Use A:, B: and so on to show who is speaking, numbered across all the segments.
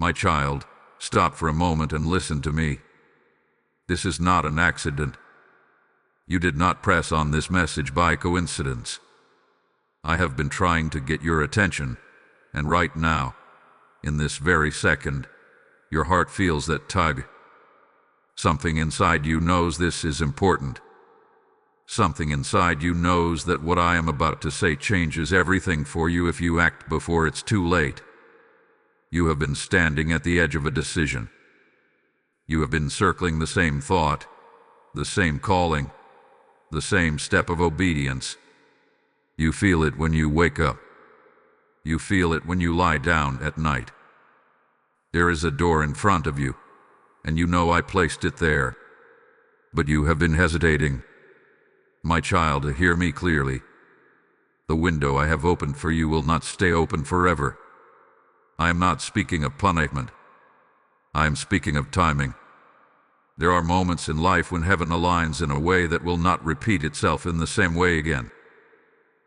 A: My child, stop for a moment and listen to me. This is not an accident. You did not press on this message by coincidence. I have been trying to get your attention, and right now, in this very second, your heart feels that tug. Something inside you knows this is important. Something inside you knows that what I am about to say changes everything for you if you act before it's too late. You have been standing at the edge of a decision. You have been circling the same thought, the same calling, the same step of obedience. You feel it when you wake up. You feel it when you lie down at night. There is a door in front of you, and you know I placed it there. But you have been hesitating. My child, hear me clearly. The window I have opened for you will not stay open forever. I am not speaking of punishment. I am speaking of timing. There are moments in life when heaven aligns in a way that will not repeat itself in the same way again.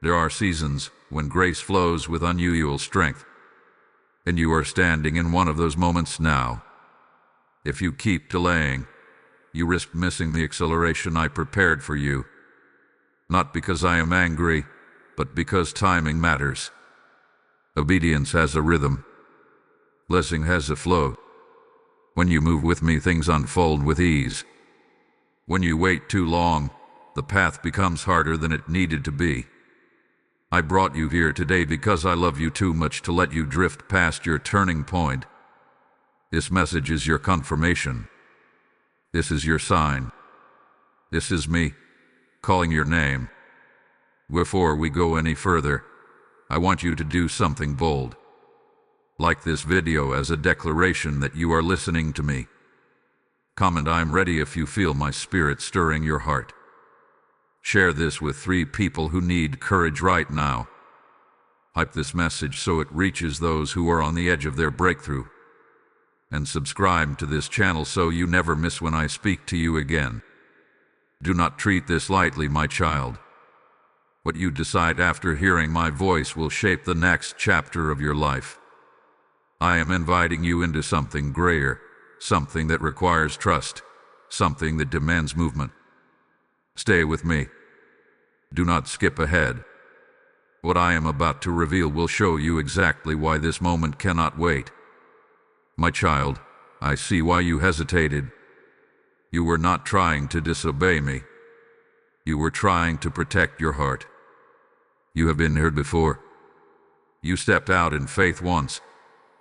A: There are seasons when grace flows with unusual strength, and you are standing in one of those moments now. If you keep delaying, you risk missing the acceleration I prepared for you. Not because I am angry, but because timing matters. Obedience has a rhythm. Blessing has a flow. When you move with me, things unfold with ease. When you wait too long, the path becomes harder than it needed to be. I brought you here today because I love you too much to let you drift past your turning point. This message is your confirmation. This is your sign. This is me, calling your name. Before we go any further, I want you to do something bold. Like this video as a declaration that you are listening to me. Comment "I'm ready" if you feel my spirit stirring your heart. Share this with 3 people who need courage right now. Hype this message so it reaches those who are on the edge of their breakthrough. And subscribe to this channel so you never miss when I speak to you again. Do not treat this lightly, my child. What you decide after hearing my voice will shape the next chapter of your life. I am inviting you into something greater, something that requires trust, something that demands movement. Stay with me. Do not skip ahead. What I am about to reveal will show you exactly why this moment cannot wait. My child, I see why you hesitated. You were not trying to disobey me. You were trying to protect your heart. You have been here before. You stepped out in faith once,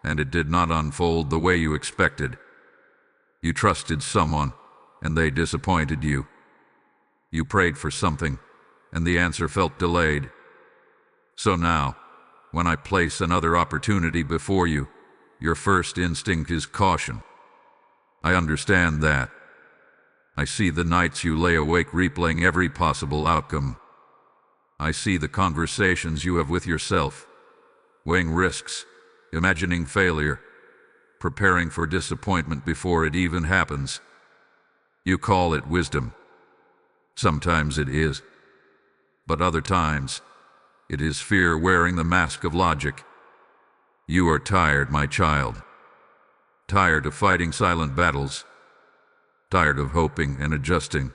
A: and it did not unfold the way you expected. You trusted someone, and they disappointed you. You prayed for something, and the answer felt delayed. So now, when I place another opportunity before you, your first instinct is caution. I understand that. I see the nights you lay awake replaying every possible outcome. I see the conversations you have with yourself, weighing risks, imagining failure, preparing for disappointment before it even happens. You call it wisdom. Sometimes it is. But other times, it is fear wearing the mask of logic. You are tired, my child. Tired of fighting silent battles. Tired of hoping and adjusting.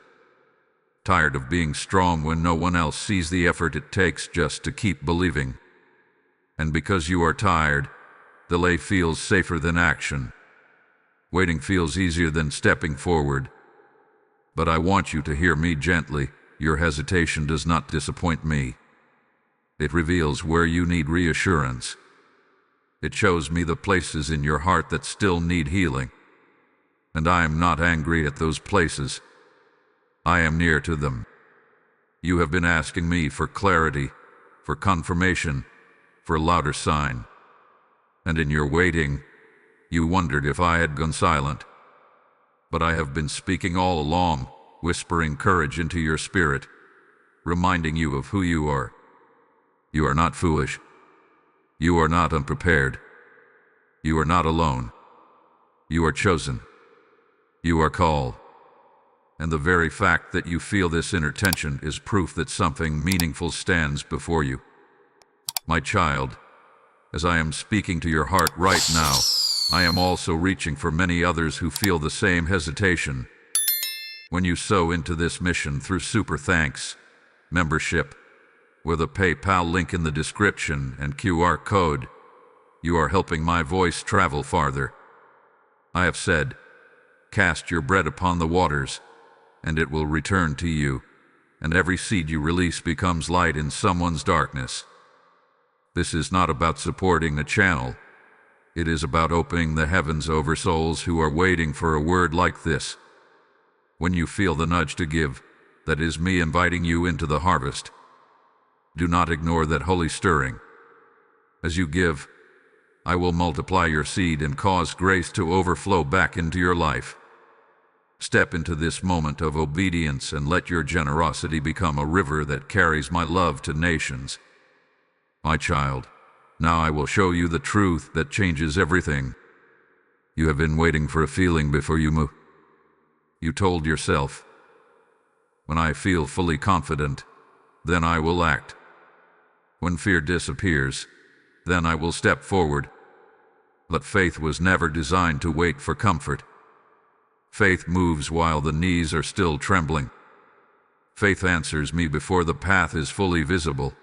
A: Tired of being strong when no one else sees the effort it takes just to keep believing. And because you are tired, delay feels safer than action. Waiting feels easier than stepping forward. But I want you to hear me gently. Your hesitation does not disappoint me. It reveals where you need reassurance. It shows me the places in your heart that still need healing. And I am not angry at those places. I am near to them. You have been asking me for clarity, for confirmation, for a louder sign. And in your waiting, you wondered if I had gone silent. But I have been speaking all along, whispering courage into your spirit, reminding you of who you are. You are not foolish. You are not unprepared. You are not alone. You are chosen. You are called. And the very fact that you feel this inner tension is proof that something meaningful stands before you. My child, as I am speaking to your heart right now, I am also reaching for many others who feel the same hesitation. When you sow into this mission through Super Thanks membership, with a PayPal link in the description and QR code, you are helping my voice travel farther. I have said, cast your bread upon the waters, and it will return to you, and every seed you release becomes light in someone's darkness. This is not about supporting a channel. It is about opening the heavens over souls who are waiting for a word like this. When you feel the nudge to give, that is me inviting you into the harvest. Do not ignore that holy stirring. As you give, I will multiply your seed and cause grace to overflow back into your life. Step into this moment of obedience and let your generosity become a river that carries my love to nations. My child, now I will show you the truth that changes everything. You have been waiting for a feeling before you move. You told yourself, when I feel fully confident, then I will act. When fear disappears, then I will step forward. But faith was never designed to wait for comfort. Faith moves while the knees are still trembling. Faith answers me before the path is fully visible.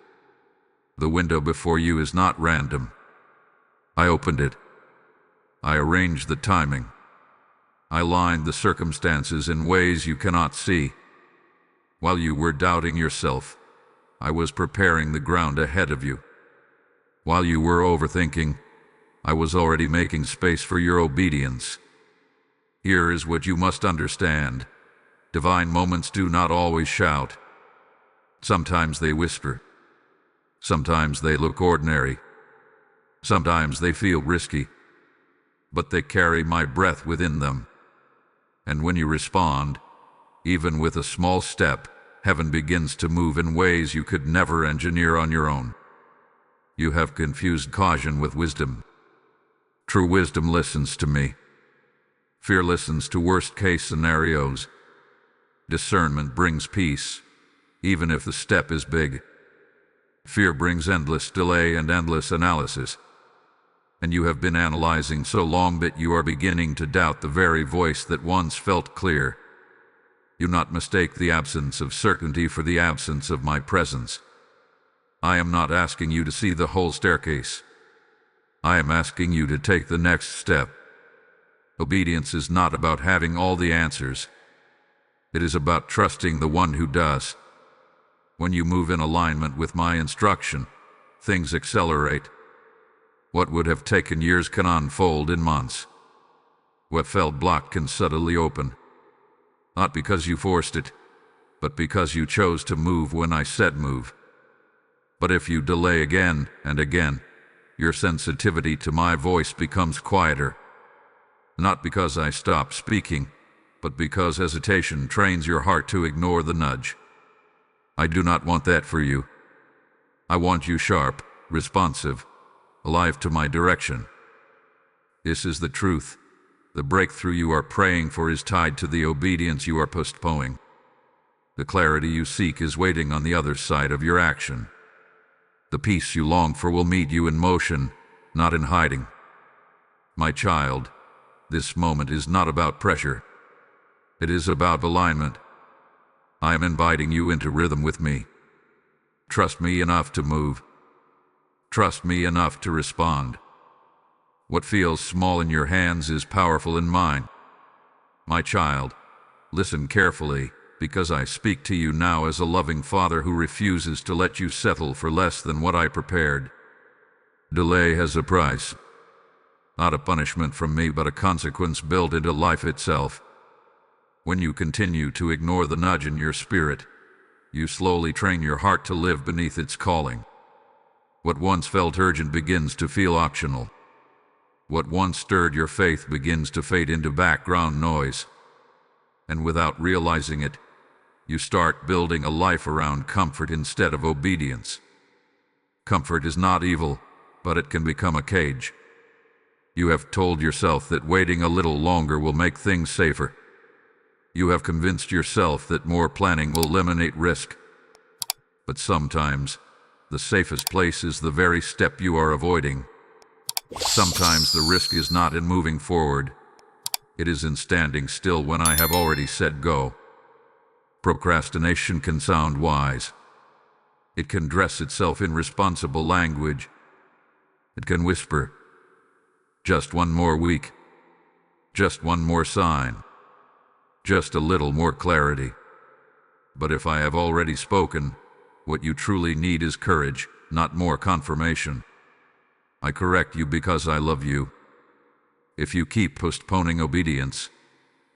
A: The window before you is not random. I opened it. I arranged the timing. I lined the circumstances in ways you cannot see. While you were doubting yourself, I was preparing the ground ahead of you. While you were overthinking, I was already making space for your obedience. Here is what you must understand. Divine moments do not always shout. Sometimes they whisper. Sometimes they look ordinary. Sometimes they feel risky. But they carry my breath within them. And when you respond, even with a small step, heaven begins to move in ways you could never engineer on your own. You have confused caution with wisdom. True wisdom listens to me. Fear listens to worst-case scenarios. Discernment brings peace, even if the step is big. Fear brings endless delay and endless analysis. And you have been analyzing so long that you are beginning to doubt the very voice that once felt clear. Do not mistake the absence of certainty for the absence of my presence. I am not asking you to see the whole staircase. I am asking you to take the next step. Obedience is not about having all the answers. It is about trusting the one who does. When you move in alignment with my instruction, things accelerate. What would have taken years can unfold in months. What felt blocked can suddenly open. Not because you forced it, but because you chose to move when I said move. But if you delay again and again, your sensitivity to my voice becomes quieter. Not because I stop speaking, but because hesitation trains your heart to ignore the nudge. I do not want that for you. I want you sharp, responsive, alive to my direction. This is the truth. The breakthrough you are praying for is tied to the obedience you are postponing. The clarity you seek is waiting on the other side of your action. The peace you long for will meet you in motion, not in hiding. My child, this moment is not about pressure. It is about alignment. I am inviting you into rhythm with me. Trust me enough to move. Trust me enough to respond. What feels small in your hands is powerful in mine. My child, listen carefully, because I speak to you now as a loving father who refuses to let you settle for less than what I prepared. Delay has a price. Not a punishment from me, but a consequence built into life itself. When you continue to ignore the nudge in your spirit, you slowly train your heart to live beneath its calling. What once felt urgent begins to feel optional. What once stirred your faith begins to fade into background noise. And without realizing it, you start building a life around comfort instead of obedience. Comfort is not evil, but it can become a cage. You have told yourself that waiting a little longer will make things safer. You have convinced yourself that more planning will eliminate risk. But sometimes, the safest place is the very step you are avoiding. Sometimes the risk is not in moving forward. It is in standing still when I have already said go. Procrastination can sound wise. It can dress itself in responsible language. It can whisper, just one more week, just one more sign, just a little more clarity. But if I have already spoken, what you truly need is courage, not more confirmation. I correct you because I love you. If you keep postponing obedience,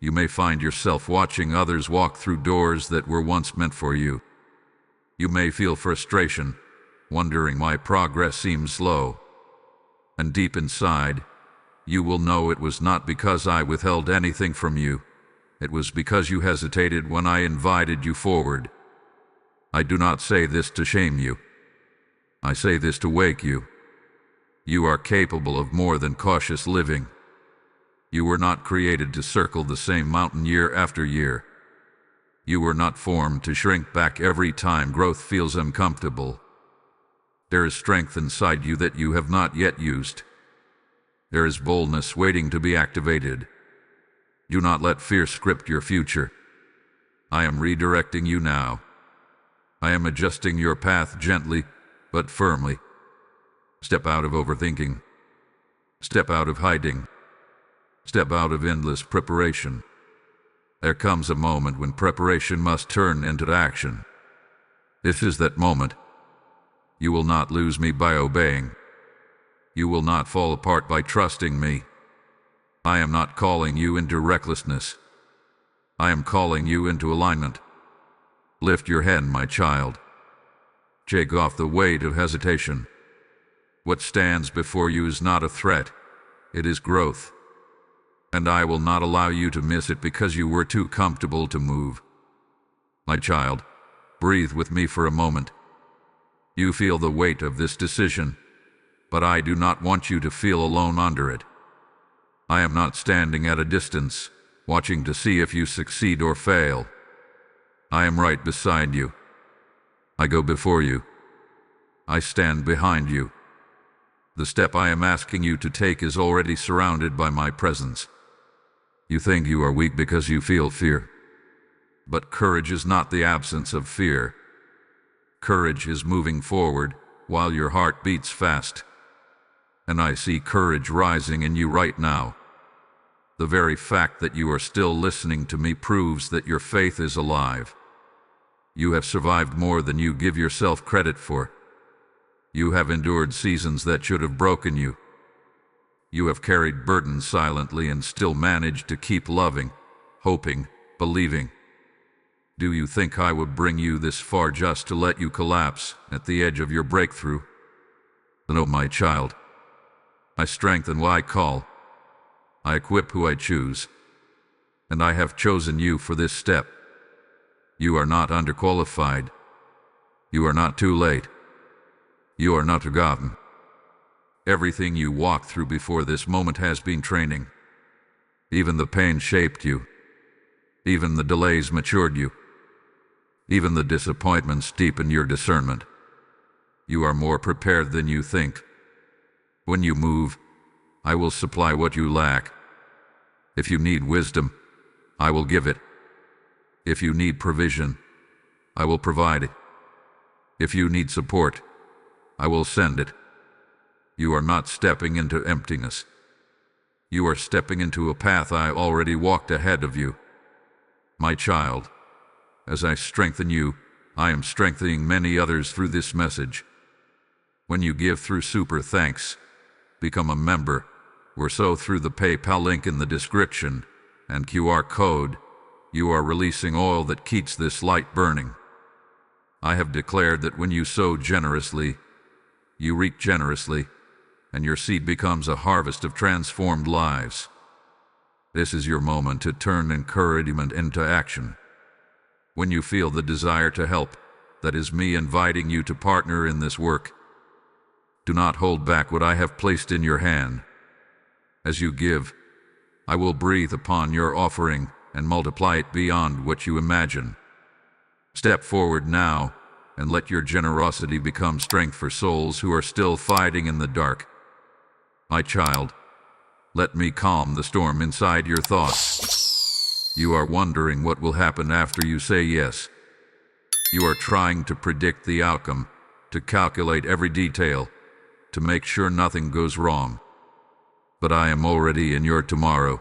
A: you may find yourself watching others walk through doors that were once meant for you. You may feel frustration, wondering why progress seems slow. And deep inside, you will know it was not because I withheld anything from you. It was because you hesitated when I invited you forward. I do not say this to shame you. I say this to wake you. You are capable of more than cautious living. You were not created to circle the same mountain year after year. You were not formed to shrink back every time growth feels uncomfortable. There is strength inside you that you have not yet used. There is boldness waiting to be activated. Do not let fear script your future. I am redirecting you now. I am adjusting your path gently, but firmly. Step out of overthinking. Step out of hiding. Step out of endless preparation. There comes a moment when preparation must turn into action. This is that moment. You will not lose me by obeying. You will not fall apart by trusting me. I am not calling you into recklessness. I am calling you into alignment. Lift your head, my child. Shake off the weight of hesitation. What stands before you is not a threat. It is growth. And I will not allow you to miss it because you were too comfortable to move. My child, breathe with me for a moment. You feel the weight of this decision, but I do not want you to feel alone under it. I am not standing at a distance, watching to see if you succeed or fail. I am right beside you. I go before you. I stand behind you. The step I am asking you to take is already surrounded by my presence. You think you are weak because you feel fear. But courage is not the absence of fear. Courage is moving forward while your heart beats fast. And I see courage rising in you right now. The very fact that you are still listening to me proves that your faith is alive. You have survived more than you give yourself credit for. You have endured seasons that should have broken you. You have carried burdens silently and still managed to keep loving, hoping, believing. Do you think I would bring you this far just to let you collapse at the edge of your breakthrough? No, my child. I strengthen who I call. I equip who I choose. And I have chosen you for this step. You are not underqualified. You are not too late. You are not forgotten. Everything you walked through before this moment has been training. Even the pain shaped you. Even the delays matured you. Even the disappointments deepened your discernment. You are more prepared than you think. When you move, I will supply what you lack. If you need wisdom, I will give it. If you need provision, I will provide it. If you need support, I will send it. You are not stepping into emptiness. You are stepping into a path I already walked ahead of you. My child, as I strengthen you, I am strengthening many others through this message. When you give through Super Thanks, become a member, or so through the PayPal link in the description and QR code, you are releasing oil that keeps this light burning. I have declared that when you sow generously, you reap generously, and your seed becomes a harvest of transformed lives. This is your moment to turn encouragement into action. When you feel the desire to help, that is me inviting you to partner in this work. Do not hold back what I have placed in your hand. As you give, I will breathe upon your offering and multiply it beyond what you imagine. Step forward now, and let your generosity become strength for souls who are still fighting in the dark. My child, let me calm the storm inside your thoughts. You are wondering what will happen after you say yes. You are trying to predict the outcome, to calculate every detail, to make sure nothing goes wrong. But I am already in your tomorrow.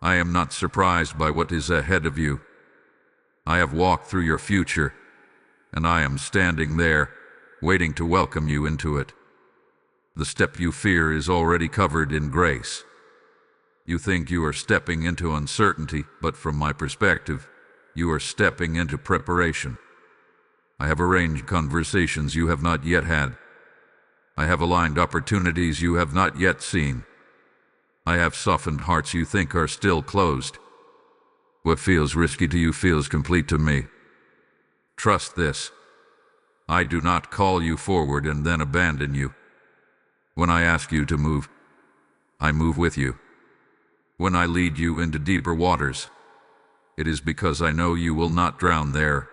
A: I am not surprised by what is ahead of you. I have walked through your future, and I am standing there, waiting to welcome you into it. The step you fear is already covered in grace. You think you are stepping into uncertainty, but from my perspective, you are stepping into preparation. I have arranged conversations you have not yet had. I have aligned opportunities you have not yet seen. I have softened hearts you think are still closed. What feels risky to you feels complete to me. Trust this. I do not call you forward and then abandon you. When I ask you to move, I move with you. When I lead you into deeper waters, it is because I know you will not drown there.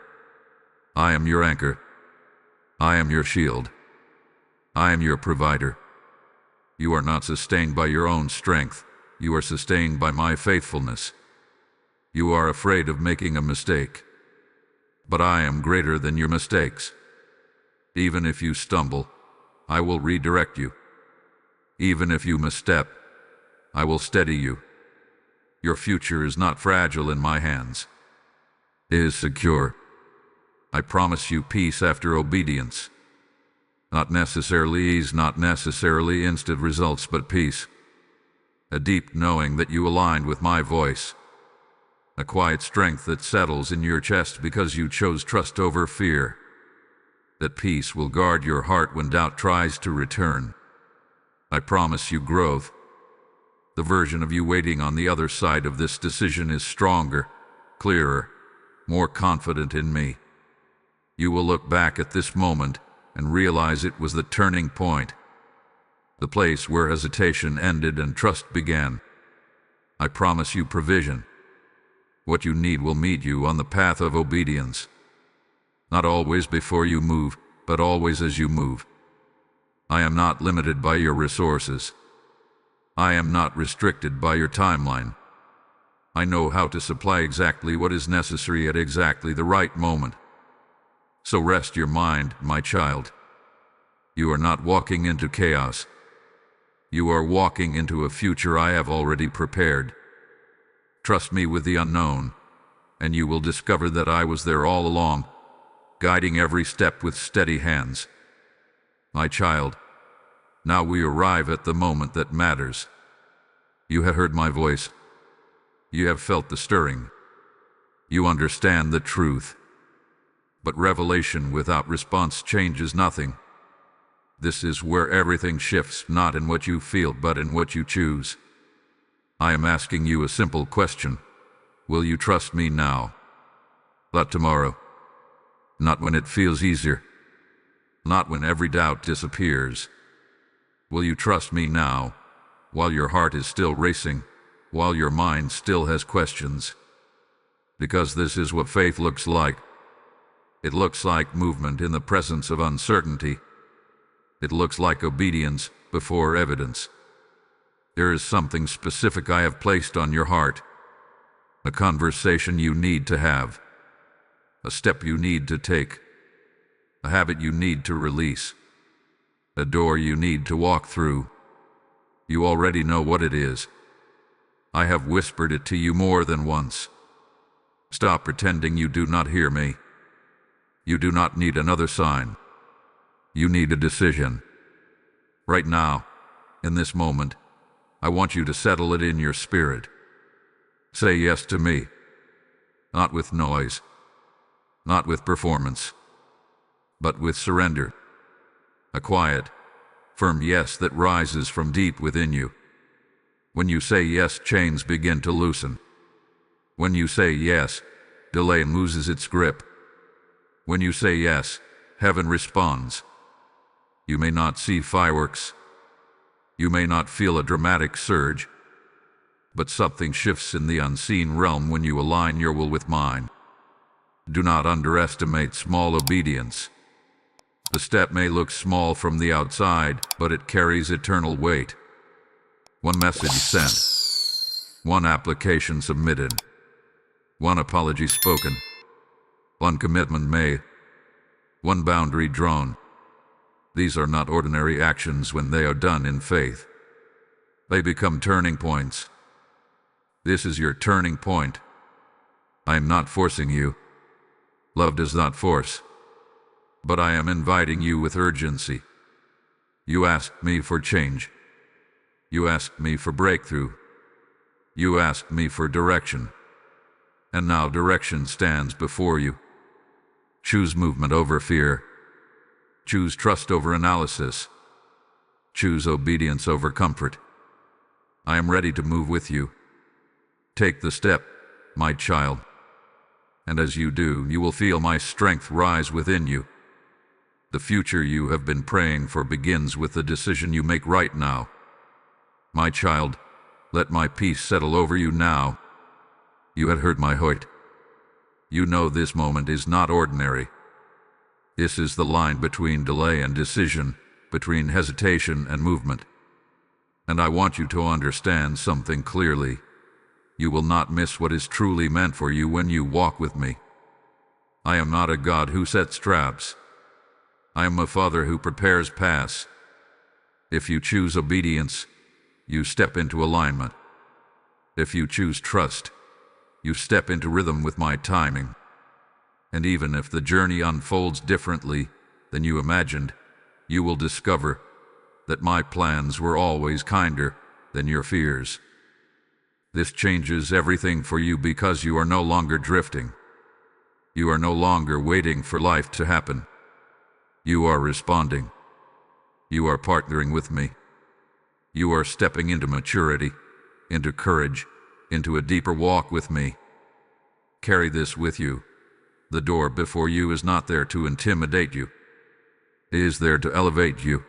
A: I am your anchor. I am your shield. I am your provider. You are not sustained by your own strength. You are sustained by my faithfulness. You are afraid of making a mistake. But I am greater than your mistakes. Even if you stumble, I will redirect you. Even if you misstep, I will steady you. Your future is not fragile in my hands. It is secure. I promise you peace after obedience. Not necessarily ease, not necessarily instant results, but peace. A deep knowing that you aligned with my voice. A quiet strength that settles in your chest because you chose trust over fear. That peace will guard your heart when doubt tries to return. I promise you growth. The version of you waiting on the other side of this decision is stronger, clearer, more confident in me. You will look back at this moment and realize it was the turning point, the place where hesitation ended and trust began. I promise you provision. What you need will meet you on the path of obedience. Not always before you move, but always as you move. I am not limited by your resources. I am not restricted by your timeline. I know how to supply exactly what is necessary at exactly the right moment. So rest your mind, my child. You are not walking into chaos. You are walking into a future I have already prepared. Trust me with the unknown, and you will discover that I was there all along, guiding every step with steady hands. My child, now we arrive at the moment that matters. You have heard my voice. You have felt the stirring. You understand the truth. But revelation without response changes nothing. This is where everything shifts, not in what you feel, but in what you choose. I am asking you a simple question. Will you trust me now? Not tomorrow. Not when it feels easier. Not when every doubt disappears. Will you trust me now, while your heart is still racing, while your mind still has questions? Because this is what faith looks like. It looks like movement in the presence of uncertainty. It looks like obedience before evidence. There is something specific I have placed on your heart. A conversation you need to have. A step you need to take. A habit you need to release. A door you need to walk through. You already know what it is. I have whispered it to you more than once. Stop pretending you do not hear me. You do not need another sign. You need a decision. Right now, in this moment, I want you to settle it in your spirit. Say yes to me. Not with noise. Not with performance. But with surrender. A quiet, firm yes that rises from deep within you. When you say yes, chains begin to loosen. When you say yes, delay loses its grip. When you say yes, heaven responds. You may not see fireworks. You may not feel a dramatic surge. But something shifts in the unseen realm when you align your will with mine. Do not underestimate small obedience. The step may look small from the outside, but it carries eternal weight. One message sent. One application submitted. One apology spoken. One commitment made. One boundary drawn. These are not ordinary actions when they are done in faith. They become turning points. This is your turning point. I am not forcing you. Love does not force. But I am inviting you with urgency. You asked me for change. You asked me for breakthrough. You asked me for direction. And now direction stands before you. Choose movement over fear. Choose trust over analysis. Choose obedience over comfort. I am ready to move with you. Take the step, my child. And as you do, you will feel my strength rise within you. The future you have been praying for begins with the decision you make right now. My child, let my peace settle over you now. You had heard my Hoyt. You know this moment is not ordinary. This is the line between delay and decision, between hesitation and movement. And I want you to understand something clearly. You will not miss what is truly meant for you when you walk with me. I am not a God who sets traps. I am a Father who prepares paths. If you choose obedience, you step into alignment. If you choose trust, you step into rhythm with my timing. And even if the journey unfolds differently than you imagined, you will discover that my plans were always kinder than your fears. This changes everything for you because you are no longer drifting. You are no longer waiting for life to happen. You are responding. You are partnering with me. You are stepping into maturity, into courage, into a deeper walk with me. Carry this with you. The door before you is not there to intimidate you. It is there to elevate you.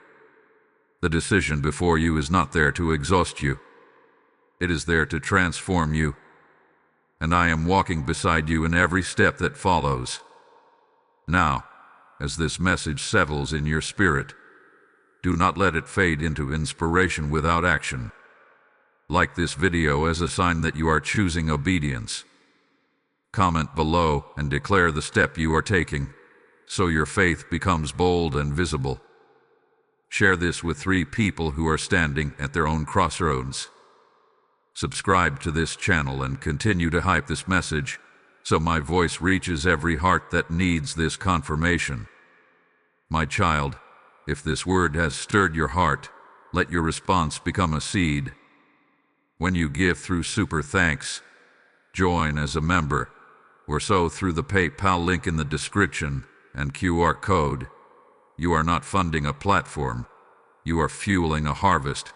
A: The decision before you is not there to exhaust you. It is there to transform you. And I am walking beside you in every step that follows. Now, as this message settles in your spirit, do not let it fade into inspiration without action. Like this video as a sign that you are choosing obedience. Comment below and declare the step you are taking, so your faith becomes bold and visible. Share this with 3 people who are standing at their own crossroads. Subscribe to this channel and continue to hype this message, so my voice reaches every heart that needs this confirmation. My child, if this word has stirred your heart, let your response become a seed. When you give through Super Thanks, join as a member, or so through the PayPal link in the description and QR code. You are not funding a platform. You are fueling a harvest.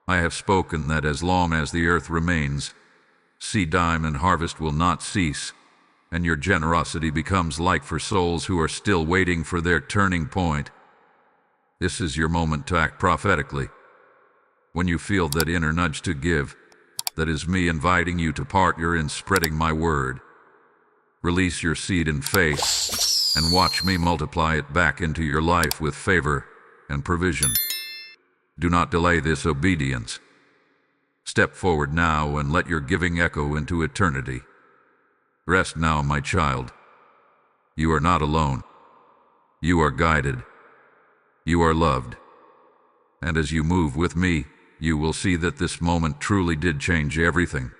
A: I have spoken that as long as the earth remains, seed time and harvest will not cease, and your generosity becomes light for souls who are still waiting for their turning point. This is your moment to act prophetically. When you feel that inner nudge to give, that is me inviting you to partner in spreading my word. Release your seed in faith, and watch me multiply it back into your life with favor and provision. Do not delay this obedience. Step forward now and let your giving echo into eternity. Rest now, my child. You are not alone. You are guided. You are loved. And as you move with me, you will see that this moment truly did change everything.